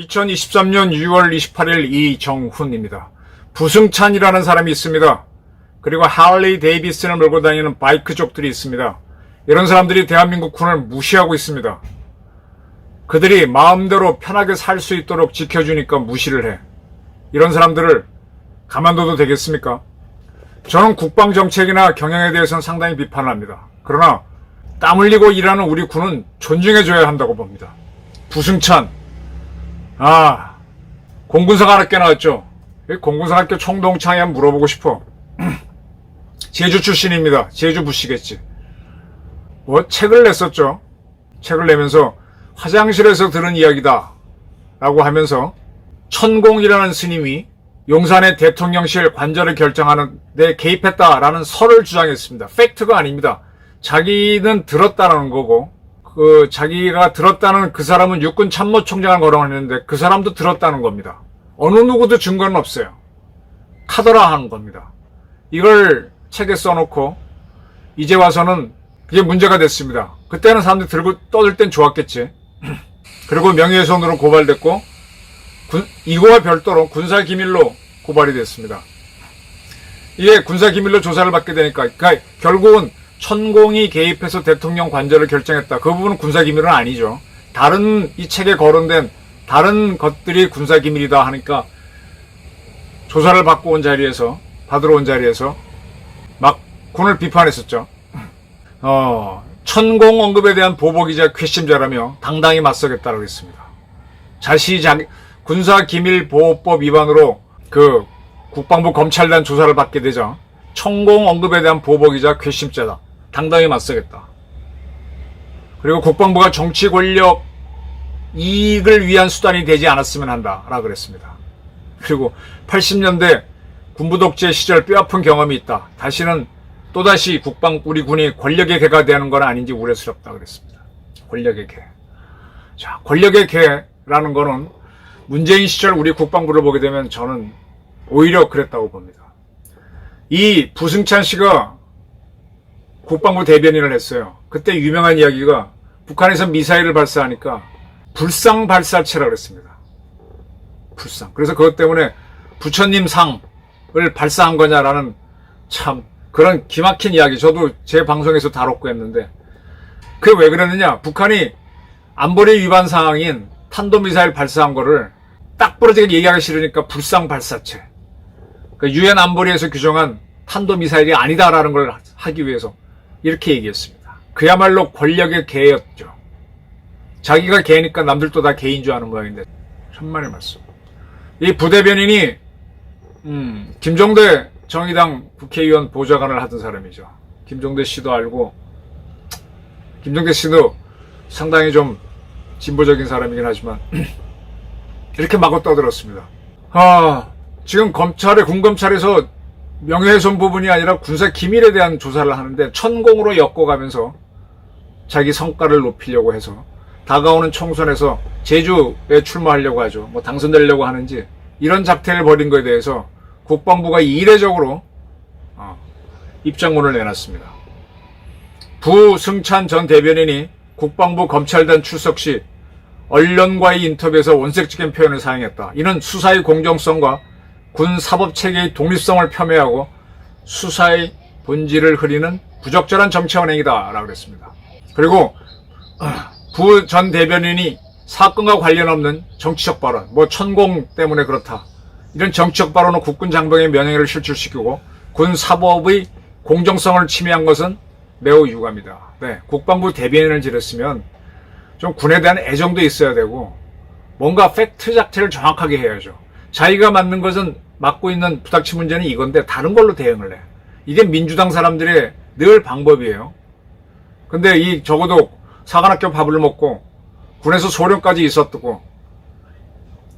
2023년 6월 28일 이정훈입니다. 부승찬이라는 사람이 있습니다. 그리고 할리 데이비슨을 몰고 다니는 바이크족들이 있습니다. 이런 사람들이 대한민국 군을 무시하고 있습니다. 그들이 마음대로 편하게 살 수 있도록 지켜주니까 무시를 해. 이런 사람들을 가만둬도 되겠습니까? 저는 국방정책이나 경영에 대해서는 상당히 비판을 합니다. 그러나 땀 흘리고 일하는 우리 군은 존중해줘야 한다고 봅니다. 부승찬, 공군사관학교 나왔죠? 공군사관학교 총동창회 한번 물어보고 싶어. 제주 출신입니다. 제주 부시겠지. 책을 냈었죠. 책을 내면서 화장실에서 들은 이야기다 라고 하면서 천공이라는 스님이 용산의 대통령실 관절을 결정하는 데 개입했다라는 설을 주장했습니다. 팩트가 아닙니다. 자기는 들었다는 거고, 자기가 들었다는 그 사람은 육군 참모총장을 거론했는데 그 사람도 들었다는 겁니다. 어느 누구도 증거는 없어요. 카더라 하는 겁니다. 이걸 책에 써놓고 이제 와서는 그게 문제가 됐습니다. 그때는 사람들이 들고 떠들 땐 좋았겠지. 그리고 명예훼손으로 고발됐고 이거와 별도로 군사기밀로 고발이 됐습니다. 이게 군사기밀로 조사를 받게 되니까 결국은 천공이 개입해서 대통령 관절을 결정했다. 그 부분은 군사기밀은 아니죠. 다른 이 책에 거론된 다른 것들이 군사기밀이다 하니까 조사를 받으러 온 자리에서 막 군을 비판했었죠. 천공 언급에 대한 보복이자 괘씸죄라며 당당히 맞서겠다고 했습니다. 군사기밀보호법 위반으로 국방부 검찰단 조사를 받게 되자 천공 언급에 대한 보복이자 괘씸죄다. 당당히 맞서겠다. 그리고 국방부가 정치 권력 이익을 위한 수단이 되지 않았으면 한다라고 그랬습니다. 그리고 80년대 군부 독재 시절 뼈아픈 경험이 있다. 다시는 또다시 우리 군이 권력의 개가 되는 건 아닌지 우려스럽다 그랬습니다. 권력의 개. 자, 권력의 개라는 거는 문재인 시절 우리 국방부를 보게 되면 저는 오히려 그랬다고 봅니다. 이 부승찬 씨가 국방부 대변인을 했어요. 그때 유명한 이야기가 북한에서 미사일을 발사하니까 불상 발사체라고 그랬습니다. 불상. 그래서 그것 때문에 부처님 상을 발사한 거냐라는 참 그런 기막힌 이야기. 저도 제 방송에서 다뤘고 했는데 그게 왜 그랬느냐. 북한이 안보리 위반 사항인 탄도미사일 발사한 거를 딱 부러지게 얘기하기 싫으니까 불상 발사체. 유엔 안보리에서 규정한 탄도미사일이 아니다라는 걸 하기 위해서 이렇게 얘기했습니다. 그야말로 권력의 개였죠. 자기가 개니까 남들도 다 개인 줄 아는 모양인데 천만의 말씀. 이 부대변인이 김종대 정의당 국회의원 보좌관을 하던 사람이죠. 김종대 씨도 알고 김종대 씨도 상당히 좀 진보적인 사람이긴 하지만 이렇게 마구 떠들었습니다. 지금 군검찰에서 명예훼손 부분이 아니라 군사 기밀에 대한 조사를 하는데 천공으로 엮어가면서 자기 성과를 높이려고 해서 다가오는 총선에서 제주에 출마하려고 하죠. 당선되려고 하는지 이런 작태를 벌인 것에 대해서 국방부가 이례적으로 입장문을 내놨습니다. 부승찬 전 대변인이 국방부 검찰단 출석 시 언론과의 인터뷰에서 원색적인 표현을 사용했다. 이는 수사의 공정성과 군 사법체계의 독립성을 폄훼하고 수사의 본질을 흐리는 부적절한 정치원 행위다 라고 했습니다. 그리고 부 전 대변인이 사건과 관련 없는 정치적 발언, 천공 때문에 그렇다. 이런 정치적 발언은 국군 장병의 명예를 실추시키고 군 사법의 공정성을 침해한 것은 매우 유감이다. 네, 국방부 대변인을 지냈으면 좀 군에 대한 애정도 있어야 되고 뭔가 팩트 자체를 정확하게 해야죠. 자기가 맡고 있는 부닥친 문제는 이건데 다른 걸로 대응을 해. 이게 민주당 사람들의 늘 방법이에요. 근데 적어도 사관학교 밥을 먹고 군에서 소령까지 있었고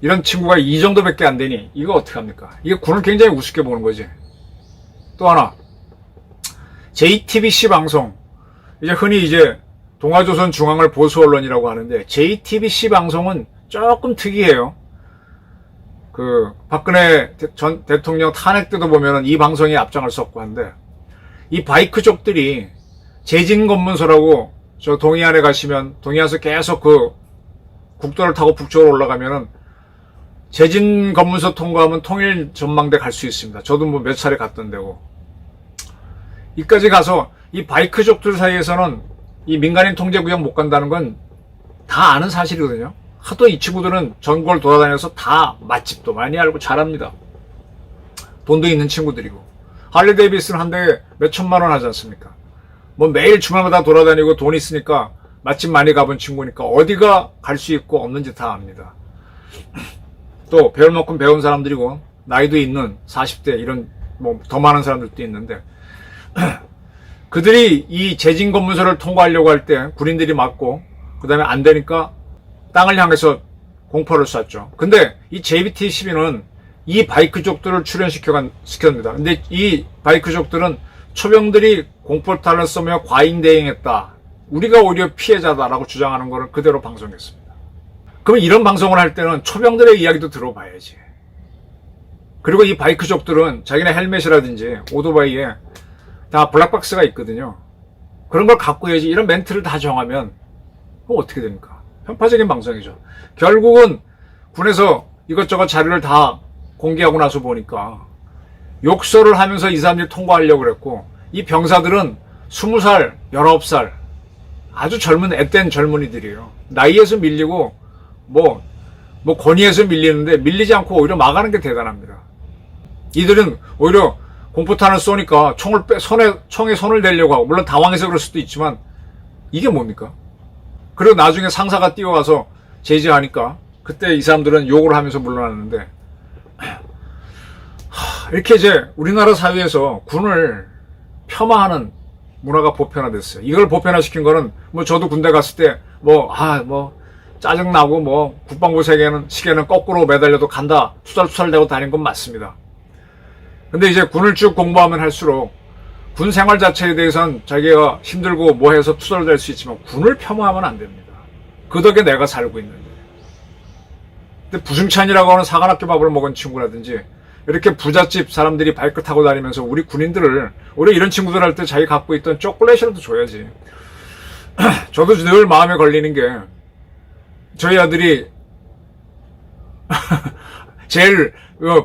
이런 친구가 이 정도밖에 안 되니 이거 어떡합니까? 이게 군을 굉장히 우습게 보는 거지. 또 하나 JTBC 방송, 흔히 동아조선 중앙을 보수 언론이라고 하는데 JTBC 방송은 조금 특이해요. 박근혜 전 대통령 탄핵 때도 보면은 이 방송에 앞장을 섰고 한데, 이 바이크족들이 제진검문소라고 저 동해안에 가시면, 동해안에서 계속 국도를 타고 북쪽으로 올라가면은 제진검문소 통과하면 통일 전망대 갈 수 있습니다. 저도 뭐 몇 차례 갔던 데고. 이까지 가서 이 바이크족들 사이에서는 이 민간인 통제구역 못 간다는 건 다 아는 사실이거든요. 하도 이 친구들은 전국을 돌아다녀서 다 맛집도 많이 알고 잘합니다. 돈도 있는 친구들이고. 할리 데이비스는 한 대에 몇 천만 원 하지 않습니까? 뭐 매일 주말마다 돌아다니고 돈 있으니까 맛집 많이 가본 친구니까 어디가 갈 수 있고 없는지 다 압니다. 또 배울 만큼 배운 사람들이고 나이도 있는 40대 이런 뭐 더 많은 사람들도 있는데 그들이 이 제진검문소를 통과하려고 할 때 군인들이 막고 그 다음에 안 되니까 땅을 향해서 공포를 쐈죠. 근데 이 JBT-12는 이 바이크족들을 출연시켰습니다. 근데 이 바이크족들은 초병들이 공포탄을 쏘며 과잉대응했다. 우리가 오히려 피해자다라고 주장하는 거를 그대로 방송했습니다. 그럼 이런 방송을 할 때는 초병들의 이야기도 들어봐야지. 그리고 이 바이크족들은 자기네 헬멧이라든지 오토바이에 다 블랙박스가 있거든요. 그런 걸 갖고 해야지. 이런 멘트를 다 정하면 그럼 어떻게 됩니까? 편파적인 방송이죠. 결국은 군에서 이것저것 자료를 다 공개하고 나서 보니까 욕설을 하면서 이 사람들이 통과하려고 그랬고, 이 병사들은 20살, 19살 아주 젊은 앳된 젊은이들이에요. 나이에서 밀리고 뭐 권위에서 밀리는데 밀리지 않고 오히려 막아는 게 대단합니다. 이들은 오히려 공포탄을 쏘니까 총에 손을 대려고 하고, 물론 당황해서 그럴 수도 있지만 이게 뭡니까? 그리고 나중에 상사가 뛰어와서 제지하니까 그때 이 사람들은 욕을 하면서 물러났는데, 이렇게 이제 우리나라 사회에서 군을 폄하하는 문화가 보편화됐어요. 이걸 보편화시킨 거는 뭐 저도 군대 갔을 때 짜증나고 국방부 시계는 거꾸로 매달려도 간다 투덜투덜대고 다닌 건 맞습니다. 근데 이제 군을 쭉 공부하면 할수록 군 생활 자체에 대해서는 자기가 힘들고 뭐 해서 투덜댈 수 있지만 군을 폄하하면 안 됩니다. 그 덕에 내가 살고 있는데. 근데 부승찬이라고 하는 사관학교 밥을 먹은 친구라든지 이렇게 부잣집 사람들이 바이크 타고 다니면서 우리 군인들을, 우리 이런 친구들 할 때 자기 갖고 있던 초콜릿이라도 줘야지. 저도 늘 마음에 걸리는 게, 저희 아들이 제일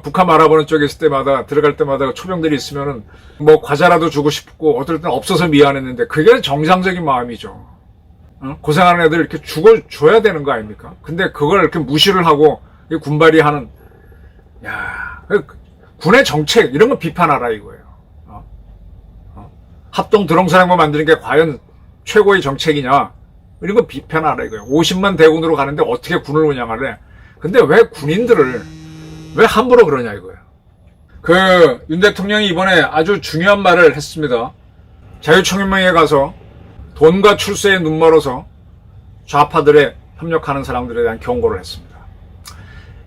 북한 알아보는 쪽에 있을 때마다, 들어갈 때마다 초병들이 있으면은 뭐 과자라도 주고 싶고 어떨 때는 없어서 미안했는데, 그게 정상적인 마음이죠. 고생하는 애들 이렇게 줘야 되는 거 아닙니까? 근데 그걸 이렇게 무시를 하고 군발이 하는, 군의 정책 이런 거 비판하라 이거예요. 합동 드럼사령부 만드는 게 과연 최고의 정책이냐, 이런 거 비판하라 이거예요. 50만 대군으로 가는데 어떻게 군을 운영하래? 근데 왜 군인들을 왜 함부로 그러냐 이거예요. 윤 대통령이 이번에 아주 중요한 말을 했습니다. 자유총연맹에 가서 돈과 출세에 눈멀어서 좌파들에 협력하는 사람들에 대한 경고를 했습니다.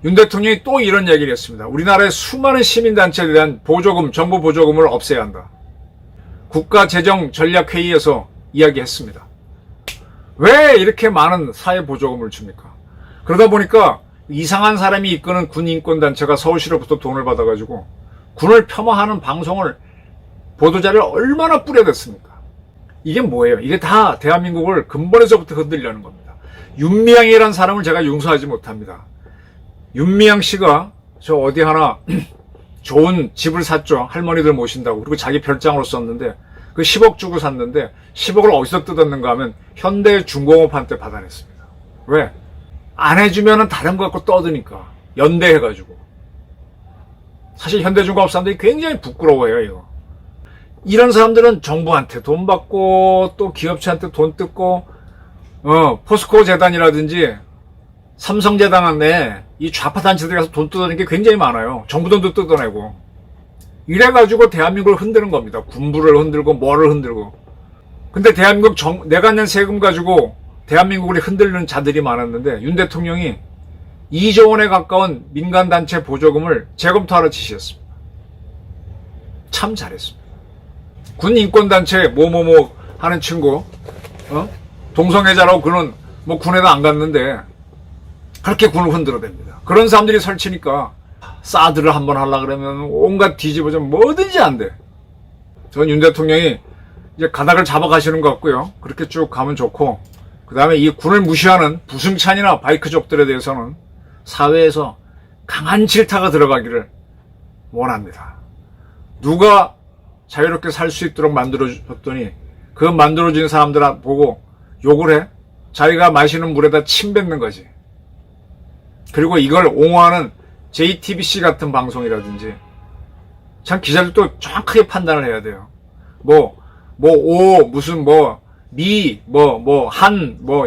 윤 대통령이 또 이런 얘기를 했습니다. 우리나라의 수많은 시민단체에 대한 보조금, 정부 보조금을 없애야 한다. 국가재정전략회의에서 이야기했습니다. 왜 이렇게 많은 사회 보조금을 줍니까? 그러다 보니까 이상한 사람이 이끄는 군인권단체가 서울시로부터 돈을 받아가지고 군을 폄하하는 방송을, 보도자를 얼마나 뿌려댔습니까? 이게 뭐예요? 이게 다 대한민국을 근본에서부터 흔들려는 겁니다. 윤미향이라는 사람을 제가 용서하지 못합니다. 윤미향 씨가 저 어디 하나 좋은 집을 샀죠. 할머니들 모신다고. 그리고 자기 별장으로 썼는데 그 10억 주고 샀는데 10억을 어디서 뜯었는가 하면 현대중공업한테 받아냈습니다. 왜? 안 해주면은 다른 거 갖고 떠드니까. 연대해가지고. 사실 현대중공업 사람들이 굉장히 부끄러워해요, 이거. 이런 사람들은 정부한테 돈 받고 또 기업체한테 돈 뜯고 포스코 재단이라든지 삼성재단 안에 이 좌파 단체들이 가서 돈 뜯어내는 게 굉장히 많아요. 정부 돈도 뜯어내고. 이래가지고 대한민국을 흔드는 겁니다. 군부를 흔들고 뭐를 흔들고. 근데 대한민국 내가 낸 세금 가지고 대한민국을 흔들는 자들이 많았는데 윤 대통령이 2조 원에 가까운 민간단체 보조금을 재검토하러 지시했습니다. 참 잘했습니다. 군인권단체 뭐뭐뭐 하는 친구 동성애자라고 그는 뭐 군에도 안 갔는데 그렇게 군을 흔들어댑니다. 그런 사람들이 설치니까 사드를 한번 하려고 그러면 온갖 뒤집어져 뭐든지 안 돼. 전 윤 대통령이 이제 가닥을 잡아가시는 것 같고요. 그렇게 쭉 가면 좋고, 그 다음에 이 군을 무시하는 부승찬이나 바이크족들에 대해서는 사회에서 강한 질타가 들어가기를 원합니다. 누가 자유롭게 살 수 있도록 만들어줬더니 그 만들어진 사람들 보고 욕을 해? 자기가 마시는 물에다 침 뱉는 거지. 그리고 이걸 옹호하는 JTBC 같은 방송이라든지, 참 기자들도 정확하게 판단을 해야 돼요.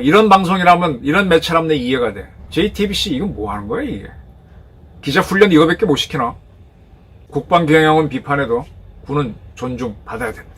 이런 방송이라면, 이런 매체라면 내 이해가 돼. JTBC 이건 뭐 하는 거야, 이게? 기자 훈련 이거밖에 못 시키나? 국방경영은 비판해도 군은 존중받아야 된다.